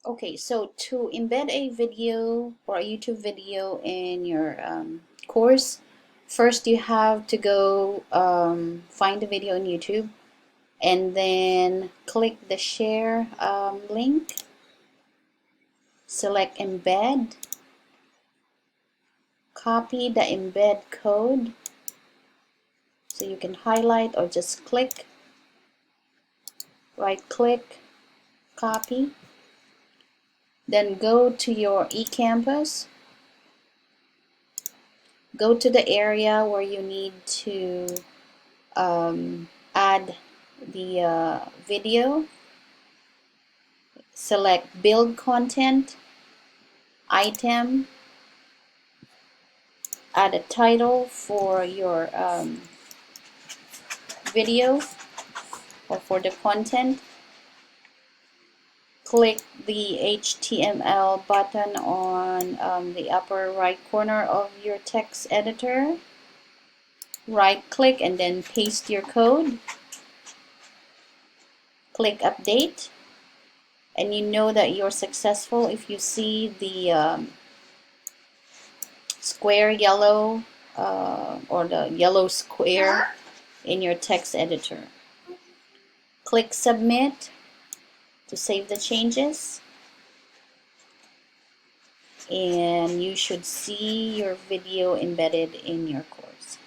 Okay, so to embed a video or a YouTube video in your course, first you have to go find the video on YouTube and then click the share link, select embed, copy the embed code, so you can highlight or just click, right click, copy. Then go to your eCampus, go to the area where you need to add the video, select build content, item, add a title for your video or for the content. Click the HTML button on the upper right corner of your text editor. Right click and then paste your code. Click update, and you know that you're successful if you see the square yellow or the yellow square in your text editor. Click submit to save the changes, and you should see your video embedded in your course.